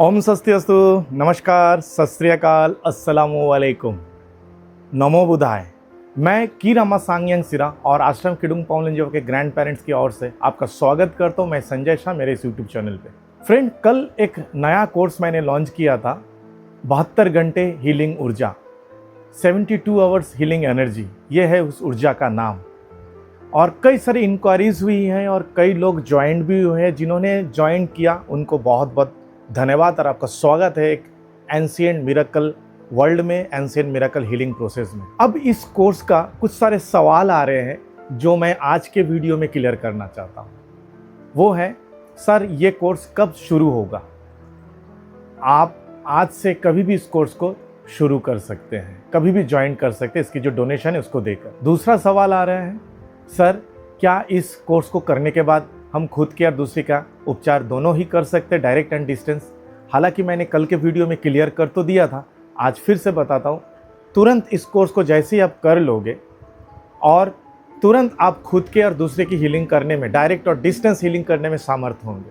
ओम स्वस्तिअस्तु, नमस्कार, सत श्री अकाल, अस्सलामु अलैकुम, नमो बुधाय। मैं की रामा सांगयांग सिरा और आश्रम किडुंग पावलेंजियो के ग्रैंड पेरेंट्स की ओर से आपका स्वागत करता हूँ। मैं संजय शाह, मेरे इस यूट्यूब चैनल पे। फ्रेंड, कल एक नया कोर्स मैंने लॉन्च किया था, 72 घंटे हीलिंग ऊर्जा, 72 आवर्स हीलिंग एनर्जी, ये है उस ऊर्जा का नाम। और कई सारी इंक्वायरीज हुई हैं और कई लोग ज्वाइन भी हुए हैं। जिन्होंने ज्वाइन किया उनको बहुत बहुत धन्यवाद और आपका स्वागत है एक एंशिएंट मिरेकल वर्ल्ड में, एंशिएंट मिरेकल हीलिंग प्रोसेस में। अब इस कोर्स का कुछ सारे सवाल आ रहे हैं जो मैं आज के वीडियो में क्लियर करना चाहता हूँ। वो है, सर ये कोर्स कब शुरू होगा? आप आज से कभी भी इस कोर्स को शुरू कर सकते हैं, कभी भी ज्वाइन कर सकते हैं, इसकी जो डोनेशन है उसको देकर। दूसरा सवाल आ रहा है, सर क्या इस कोर्स को करने के बाद हम खुद के और दूसरे का उपचार दोनों ही कर सकते हैं, डायरेक्ट एंड डिस्टेंस? हालांकि मैंने कल के वीडियो में क्लियर कर तो दिया था, आज फिर से बताता हूँ। तुरंत इस कोर्स को जैसे ही आप कर लोगे और तुरंत आप खुद के और दूसरे की हीलिंग करने में, डायरेक्ट और डिस्टेंस हीलिंग करने में सामर्थ होंगे।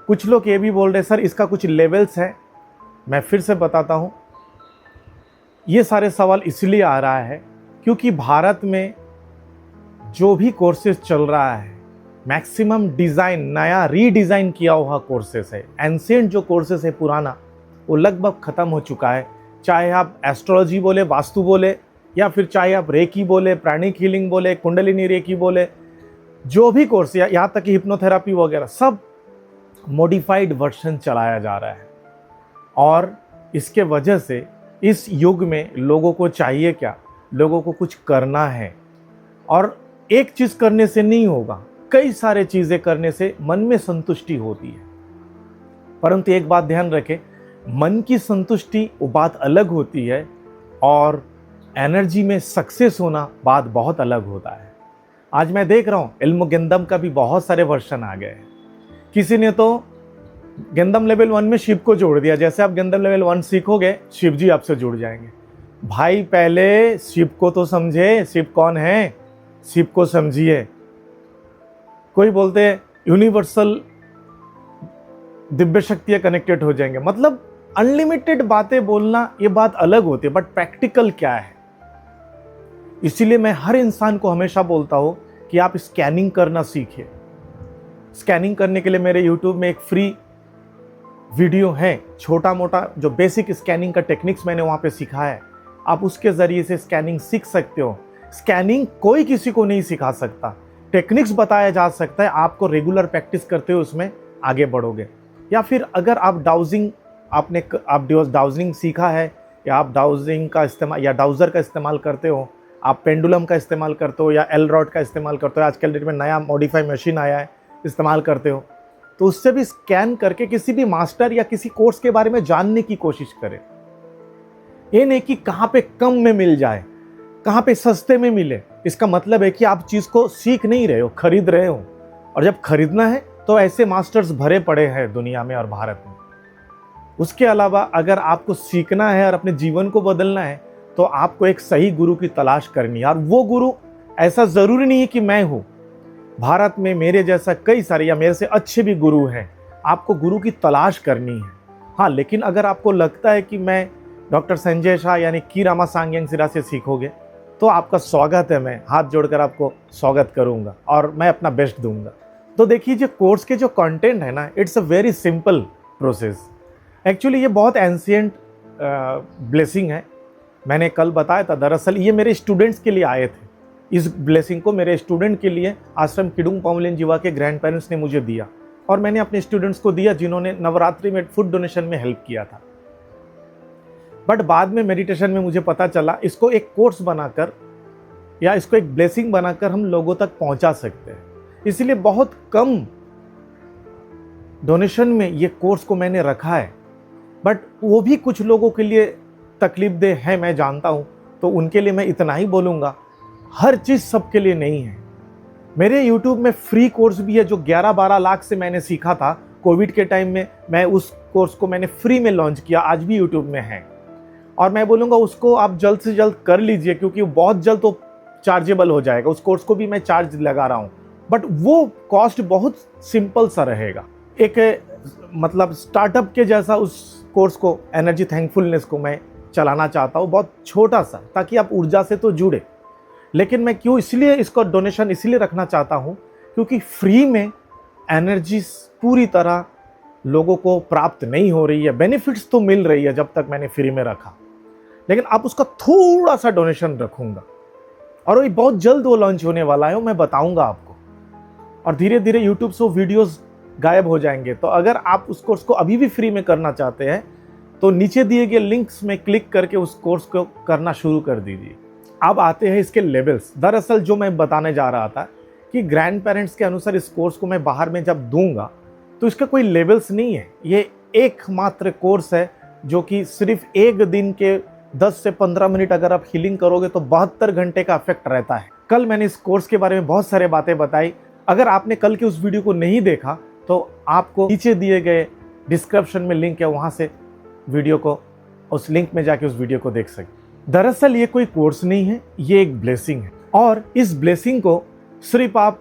कुछ लोग ये भी बोल रहे, सर इसका कुछ लेवल्स है। मैं फिर से बताता हूँ, ये सारे सवाल इसलिए आ रहा है क्योंकि भारत में जो भी कोर्सेज चल रहा है, मैक्सिमम डिज़ाइन, नया रीडिज़ाइन किया हुआ कोर्सेस है। एंशिएंट जो कोर्सेस है पुराना, वो लगभग ख़त्म हो चुका है। चाहे आप एस्ट्रोलॉजी बोले, वास्तु बोले, या फिर चाहे आप रेकी बोले, प्राणिक हीलिंग बोले, कुंडलिनी रेकी बोले, जो भी कोर्स, या यहाँ तक कि हिप्नोथेरापी वगैरह, सब मॉडिफाइड वर्जन चलाया जा रहा है। और इसके वजह से इस युग में लोगों को चाहिए क्या? लोगों को कुछ करना है। और एक चीज़ करने से नहीं होगा, कई सारे चीज़ें करने से मन में संतुष्टि होती है। परंतु एक बात ध्यान रखें, मन की संतुष्टि वो बात अलग होती है और एनर्जी में सक्सेस होना बात बहुत अलग होता है। आज मैं देख रहा हूँ इल्म गेंदम का भी बहुत सारे वर्जन आ गए हैं। किसी ने तो गेंदम लेवल 1 में शिव को जोड़ दिया। जैसे आप गेंदम लेवल 1 सीखोगे, शिव जी आपसे जुड़ जाएंगे। भाई पहले शिव को तो समझे, शिव कौन है, शिव को समझिए। कोई बोलते हैं यूनिवर्सल दिव्य शक्तियां कनेक्टेड हो जाएंगे, मतलब अनलिमिटेड बातें बोलना, ये बात अलग होती है, बट प्रैक्टिकल क्या है? इसीलिए मैं हर इंसान को हमेशा बोलता हूं कि आप स्कैनिंग करना सीखिए। स्कैनिंग करने के लिए मेरे यूट्यूब में एक फ्री वीडियो है, छोटा मोटा जो बेसिक स्कैनिंग का टेक्निक्स मैंने वहां पे सिखाया है। आप उसके जरिए से स्कैनिंग सीख सकते हो। स्कैनिंग कोई किसी को नहीं सिखा सकता, टेक्निक्स बताया जा सकता है। आपको रेगुलर प्रैक्टिस करते हुए उसमें आगे बढ़ोगे। या फिर अगर आप डाउजिंग सीखा है, या आप डाउजिंग का इस्तेमाल या डाउजर का इस्तेमाल करते हो, आप पेंडुलम का इस्तेमाल करते हो या एल रॉड का इस्तेमाल करते हो, आजकल डेट में नया मॉडिफाई मशीन आया है, इस्तेमाल करते हो, तो उससे भी स्कैन करके किसी भी मास्टर या किसी कोर्स के बारे में जानने की कोशिश करें। ये नहीं कि कहाँ पे कम में मिल जाए, कहाँ पे सस्ते में मिले। इसका मतलब है कि आप चीज़ को सीख नहीं रहे हो, खरीद रहे हो। और जब खरीदना है तो ऐसे मास्टर्स भरे पड़े हैं दुनिया में और भारत में। उसके अलावा अगर आपको सीखना है और अपने जीवन को बदलना है तो आपको एक सही गुरु की तलाश करनी है। और वो गुरु ऐसा ज़रूरी नहीं है कि मैं हूँ। भारत में मेरे जैसा कई सारे या मेरे से अच्छे भी गुरु हैं। आपको गुरु की तलाश करनी है। हाँ, लेकिन अगर आपको लगता है कि मैं डॉक्टर संजय शाह यानी की रामा सांगयांग सिरा से सीखोगे, तो आपका स्वागत है। मैं हाथ जोड़कर आपको स्वागत करूंगा और मैं अपना बेस्ट दूंगा। तो देखिए, जो कोर्स के जो कंटेंट है ना, it's a very simple process. Actually ये बहुत एंशिएंट ब्लेसिंग है। मैंने कल बताया था, दरअसल ये मेरे स्टूडेंट्स के लिए आए थे। इस ब्लेसिंग को मेरे स्टूडेंट के लिए आश्रम किडुंग पावलेंजियो के ग्रैंड पेरेंट्स ने मुझे दिया और मैंने अपने स्टूडेंट्स को दिया जिन्होंने नवरात्रि में फूड डोनेशन में हेल्प किया था। बट बाद में मेडिटेशन में मुझे पता चला इसको एक कोर्स बनाकर या इसको एक ब्लेसिंग बनाकर हम लोगों तक पहुंचा सकते हैं। इसलिए बहुत कम डोनेशन में ये कोर्स को मैंने रखा है। बट वो भी कुछ लोगों के लिए तकलीफदेह है, मैं जानता हूं, तो उनके लिए मैं इतना ही बोलूँगा। हर चीज़ सबके लिए नहीं है। मेरे YouTube में फ्री कोर्स भी है जो 11-12 लाख से मैंने सीखा था। कोविड के टाइम में मैं उस कोर्स को मैंने फ्री में लॉन्च किया, आज भी YouTube में है। और मैं बोलूँगा उसको आप जल्द से जल्द कर लीजिए, क्योंकि बहुत जल्द तो चार्जेबल हो जाएगा। उस कोर्स को भी मैं चार्ज लगा रहा हूँ, बट वो कॉस्ट बहुत सिंपल सा रहेगा। एक मतलब स्टार्टअप के जैसा उस कोर्स को, एनर्जी थैंकफुलनेस को मैं चलाना चाहता हूँ, बहुत छोटा सा, ताकि आप ऊर्जा से तो जुड़े। लेकिन मैं क्यों इसलिए इसको डोनेशन इसलिए रखना चाहता हूँ क्योंकि फ्री में एनर्जी पूरी तरह लोगों को प्राप्त नहीं हो रही है। बेनिफिट्स तो मिल रही है जब तक मैंने फ्री में रखा, लेकिन अब उसका थोड़ा सा डोनेशन रखूँगा और वही बहुत जल्द वो लॉन्च होने वाला है, मैं बताऊँगा आपको। और धीरे धीरे यूट्यूब से वो वीडियोज़ गायब हो जाएंगे। तो अगर आप उस कोर्स को अभी भी फ्री में करना चाहते हैं तो नीचे दिए गए लिंक्स में क्लिक करके उस कोर्स को करना शुरू कर दीजिए। अब आते हैं इसके लेवल्स। दरअसल जो मैं बताने जा रहा था कि ग्रैंड पेरेंट्स के अनुसार इस कोर्स को मैं बाहर में जब दूंगा तो इसका कोई लेवल्स नहीं है। ये एकमात्र कोर्स है जो कि सिर्फ एक दिन के 10 से 15 मिनट अगर आप हीलिंग करोगे तो 72 घंटे का इफेक्ट रहता है। कल मैंने इस कोर्स के बारे में बहुत सारे बातें बताई। अगर आपने कल के उस वीडियो को नहीं देखा तो आपको नीचे दिए गए डिस्क्रिप्शन में लिंक है, वहाँ से वीडियो को, उस लिंक में जाके उस वीडियो को देख सकते। दरअसल ये कोई कोर्स नहीं है, ये एक ब्लेसिंग है। और इस ब्लेसिंग को सिर्फ आप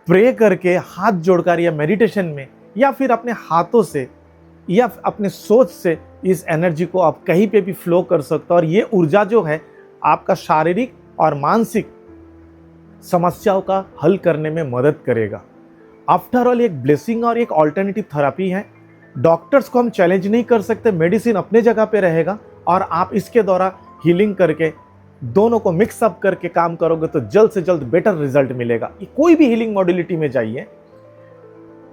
प्रे करके हाथ जोड़कर या मेडिटेशन में या फिर अपने हाथों से या अपने सोच से इस एनर्जी को आप कहीं पे भी फ्लो कर सकते हो। और ये ऊर्जा जो है आपका शारीरिक और मानसिक समस्याओं का हल करने में मदद करेगा। आफ्टर ऑल एक ब्लेसिंग और एक ऑल्टरनेटिव थेरेपी है। डॉक्टर्स को हम चैलेंज नहीं कर सकते, मेडिसिन अपने जगह पे रहेगा और आप इसके द्वारा हीलिंग करके दोनों को मिक्सअप करके काम करोगे तो जल्द से जल्द बेटर रिजल्ट मिलेगा। कोई भी हीलिंग मॉड्यूलिटी में जाइए,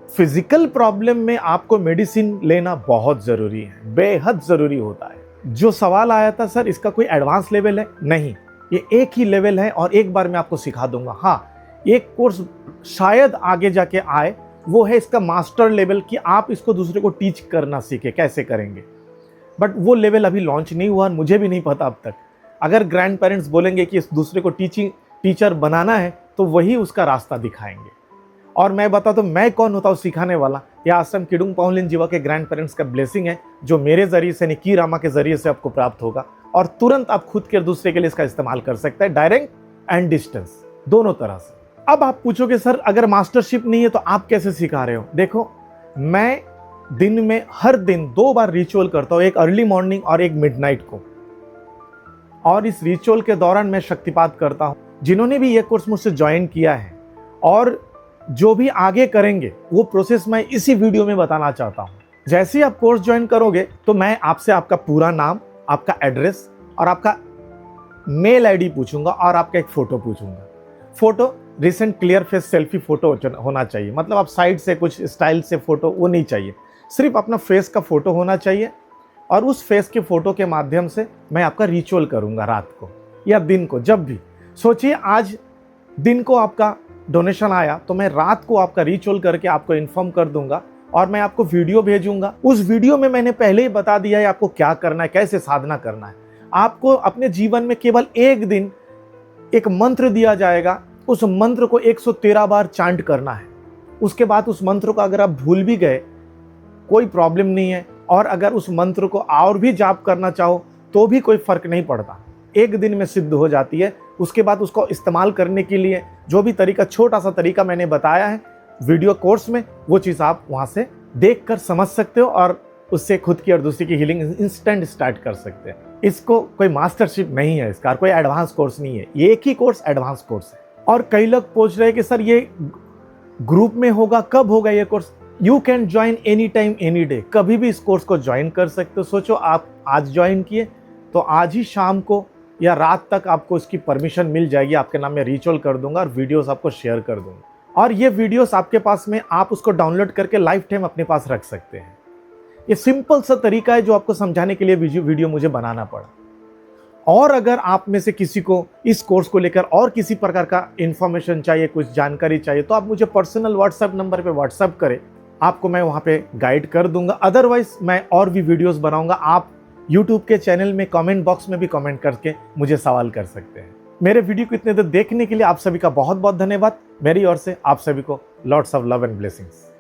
फिजिकल प्रॉब्लम में आपको मेडिसिन लेना बहुत ज़रूरी है, बेहद ज़रूरी होता है। जो सवाल आया था सर इसका कोई एडवांस लेवल है, नहीं, ये एक ही लेवल है और एक बार मैं आपको सिखा दूंगा। हाँ, एक कोर्स शायद आगे जाके आए, वो है इसका मास्टर लेवल, कि आप इसको दूसरे को टीच करना सीखे, कैसे करेंगे। बट वो लेवल अभी लॉन्च नहीं हुआ, मुझे भी नहीं पता अब तक। अगर ग्रैंड पेरेंट्स बोलेंगे कि इस दूसरे को टीचर बनाना है तो वही उसका रास्ता दिखाएंगे। और मैं बता तो मैं कौन होता हूँ सिखाने वाला। यह आश्रम किडुंग पाउनलिन जीवा के ग्रैंड पेरेंट्स का ब्लेसिंग है जो मेरे जरिए से, की रामा के जरिए से आपको प्राप्त होगा और तुरंत आप खुद के दूसरे के लिए इसका इस्तेमाल कर सकते हैं, डायरेक्ट एंड डिस्टेंस दोनों तरह से। अब आप पूछोगे सर अगर मास्टरशिप नहीं है तो आप कैसे सिखा रहे हो। देखो, मैं दिन में हर दिन 2 बार रिचुअल करता हूँ, एक अर्ली मॉर्निंग और एक मिडनाइट को। और इस रिचुअल के दौरान मैं शक्तिपात करता हूँ। जिन्होंने भी ये कोर्स मुझसे ज्वाइन किया है और जो भी आगे करेंगे वो प्रोसेस मैं इसी वीडियो में बताना चाहता हूँ। जैसे ही आप कोर्स ज्वाइन करोगे तो मैं आपसे आपका पूरा नाम, आपका एड्रेस और आपका मेल आईडी पूछूंगा और आपका एक फ़ोटो पूछूंगा। Photo recent clear face selfie photo होना चाहिए, मतलब आप साइड से कुछ स्टाइल से फ़ोटो वो नहीं चाहिए, सिर्फ अपना फेस का फ़ोटो होना चाहिए। और उस फेस के फ़ोटो के माध्यम से मैं आपका रिचुअल करूंगा रात को या दिन को, जब भी। सोचिए आज दिन को आपका डोनेशन आया तो मैं रात को आपका रिचुअल करके आपको इन्फॉर्म कर दूंगा और मैं आपको वीडियो भेजूंगा। उस वीडियो में मैंने पहले ही बता दिया है आपको क्या करना है, कैसे साधना करना है। आपको अपने जीवन में केवल एक दिन एक मंत्र दिया जाएगा, उस मंत्र को 113 बार चांट करना है। उसके बाद उस मंत्र को अगर आप भूल भी गए कोई प्रॉब्लम नहीं है, और अगर उस मंत्र को और भी जाप करना चाहो तो भी कोई फर्क नहीं पड़ता, एक दिन में सिद्ध हो जाती है। उसके बाद उसको इस्तेमाल करने के लिए जो भी तरीका, छोटा सा तरीका मैंने बताया है वीडियो कोर्स में, वो चीज़ आप वहाँ से देख कर समझ सकते हो और उससे खुद की और दूसरी की हीलिंग इंस्टेंट स्टार्ट कर सकते हैं। इसको कोई मास्टरशिप नहीं है, इसका कोई एडवांस कोर्स नहीं है, ये एक ही कोर्स एडवांस कोर्स है। और कई लोग पूछ रहे हैं कि सर ये ग्रुप में होगा, कब होगा ये course. You can join any time any day, कभी भी इस कोर्स को ज्वाइन कर सकते हो। सोचो आप आज ज्वाइन किए तो आज ही शाम को या रात तक आपको इसकी परमिशन मिल जाएगी, आपके नाम में रिचुअल कर दूंगा और वीडियोस आपको शेयर कर दूंगा। और ये वीडियोस आपके पास में, आप उसको डाउनलोड करके लाइफ टाइम अपने पास रख सकते हैं। ये सिंपल सा तरीका है जो आपको समझाने के लिए वीडियो मुझे बनाना पड़ा। और अगर आप में से किसी को इस कोर्स को लेकर और किसी प्रकार का इन्फॉर्मेशन चाहिए, कुछ जानकारी चाहिए, तो आप मुझे पर्सनल व्हाट्सएप नंबर पे व्हाट्सएप करें, आपको मैं वहाँ पे गाइड कर दूंगा। अदरवाइज मैं और भी वीडियोस बनाऊंगा। आप यूट्यूब के चैनल में कमेंट बॉक्स में भी कमेंट करके मुझे सवाल कर सकते हैं। मेरे वीडियो को इतने देर देखने के लिए आप सभी का बहुत बहुत धन्यवाद। मेरी ओर से आप सभी को lots of love and blessings.